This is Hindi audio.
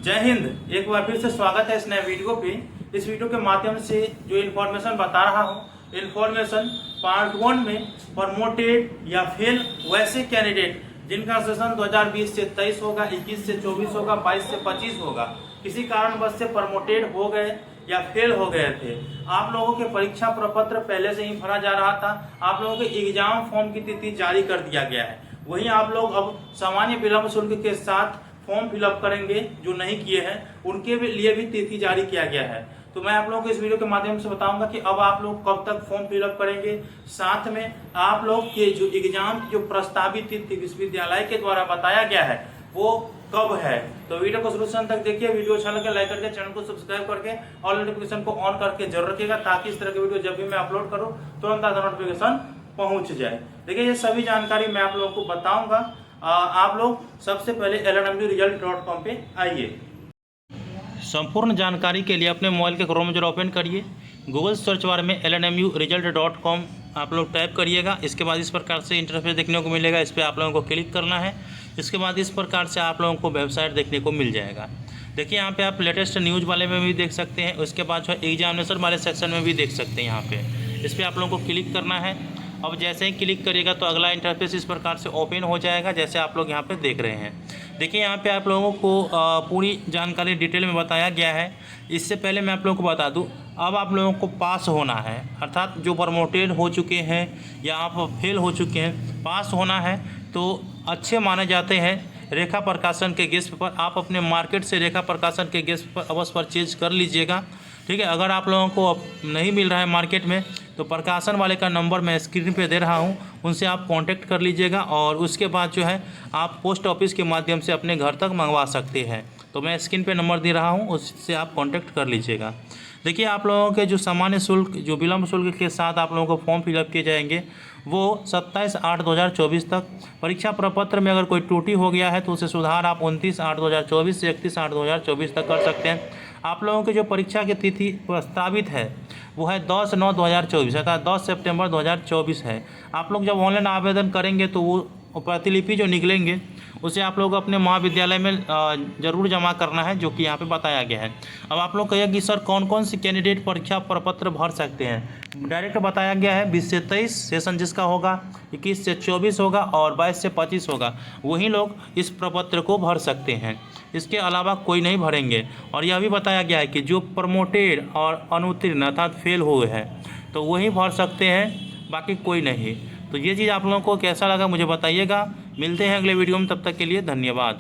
जय हिंद। एक बार फिर से स्वागत है इस नए वीडियो पे। इस वीडियो के माध्यम से जो इन्फॉर्मेशन बता रहा हूँ, इन्फॉर्मेशन पार्ट 1 में प्रमोटेड या फेल वैसे कैंडिडेट जिनका सेशन 2020 से 23 होगा, 21 से 24 होगा, 22 से 25 होगा, किसी कारणवश से प्रमोटेड हो गए या फेल हो गए थे। आप लोगों के परीक्षा प्रपत्र पहले से ही भरा जा रहा था। आप लोगों के एग्जाम फॉर्म की तिथि जारी कर दिया गया है। वहीं आप लोग अब सामान्य विलंब शुल्क के साथ फॉर्म फिलअप करेंगे। जो नहीं किए हैं उनके लिए भी तिथि जारी किया गया है। तो मैं आप लोगों को इस वीडियो के माध्यम से बताऊंगा कि अब आप लोग कब तक फॉर्म फिलअप करेंगे, साथ में आप लोग के जो एग्जाम की जो प्रस्तावित तिथि विश्वविद्यालय के द्वारा बताया गया है वो कब है। तो वीडियो को शुरू से अंत तक देखिए। वीडियो अच्छा लगे लाइक करके, चैनल को सब्सक्राइब करके ऑल नोटिफिकेशन को ऑन करके जरूर रखिएगा, ताकि इस तरह के वीडियो जब भी मैं अपलोड करूं तुरंत नोटिफिकेशन पहुंच जाए। देखिए, ये सभी जानकारी मैं आप लोगों को बताऊंगा। आप लोग सबसे पहले lnmuresult.com पे आइए। संपूर्ण जानकारी के लिए अपने मोबाइल के क्रोम ब्राउज़र ओपन करिए। गूगल सर्च बार में lnmuresult.com आप लोग टाइप करिएगा। इसके बाद इस प्रकार से इंटरफेस देखने को मिलेगा। इस पर आप लोगों को क्लिक करना है। इसके बाद इस प्रकार से आप लोगों को वेबसाइट देखने को मिल जाएगा। देखिए, यहाँ पे आप लेटेस्ट न्यूज़ वाले में भी देख सकते हैं। उसके बाद जो एग्जामिनेशन वाले सेक्शन में भी देख सकते हैं। यहाँ पे इस पर आप लोगों को क्लिक करना है। अब जैसे ही क्लिक करिएगा तो अगला इंटरफेस इस प्रकार से ओपन हो जाएगा, जैसे आप लोग यहाँ पे देख रहे हैं। देखिए, यहाँ पे आप लोगों को पूरी जानकारी डिटेल में बताया गया है। इससे पहले मैं आप लोगों को बता दूँ, अब आप लोगों को पास होना है, अर्थात जो प्रमोटेड हो चुके हैं या आप फेल हो चुके हैं, पास होना है तो अच्छे माने जाते हैं। रेखा प्रकाशन के गेस्ट पर आप अपने मार्केट से रेखा प्रकाशन के गेस्ट पर अवश्य परचेज कर लीजिएगा। ठीक है, अगर आप लोगों को नहीं मिल रहा है मार्केट में तो प्रकाशन वाले का नंबर मैं स्क्रीन पे दे रहा हूं, उनसे आप कांटेक्ट कर लीजिएगा और उसके बाद जो है आप पोस्ट ऑफिस के माध्यम से अपने घर तक मंगवा सकते हैं। तो मैं स्क्रीन पे नंबर दे रहा हूं, उससे आप कांटेक्ट कर लीजिएगा। देखिए, आप लोगों के जो सामान्य शुल्क, जो विलम्ब शुल्क के साथ आप लोगों को फॉर्म फिलअप किए जाएंगे वो 27/8/2024 तक। परीक्षा प्रपत्र में अगर कोई त्रुटि हो गया है तो उसे सुधार आप 29/8/2024 से 31/8/2024 तक कर सकते हैं। आप लोगों की जो परीक्षा की तिथि प्रस्तावित है वो है 10/9/2024 अर्थात 10 सितंबर 2024 है। आप लोग जब ऑनलाइन आवेदन करेंगे तो वो प्रतिलिपि जो निकलेंगे उसे आप लोग अपने महाविद्यालय में ज़रूर जमा करना है, जो कि यहाँ पे बताया गया है। अब आप लोग कहिए कि सर कौन कौन सी कैंडिडेट परीक्षा प्रपत्र भर सकते हैं। डायरेक्ट बताया गया है 20 से 23 सेशन जिसका होगा, 21 से 24 होगा और 22 से 25 होगा, वही लोग इस प्रपत्र को भर सकते हैं। इसके अलावा कोई नहीं भरेंगे। और यह भी बताया गया है कि जो प्रमोटेड और अनुत्तीर्ण अर्थात फेल हुए हैं तो वही भर सकते हैं, बाकी कोई नहीं। तो ये चीज़ आप लोगों को कैसा लगा मुझे बताइएगा। मिलते हैं अगले वीडियो में, तब तक के लिए धन्यवाद।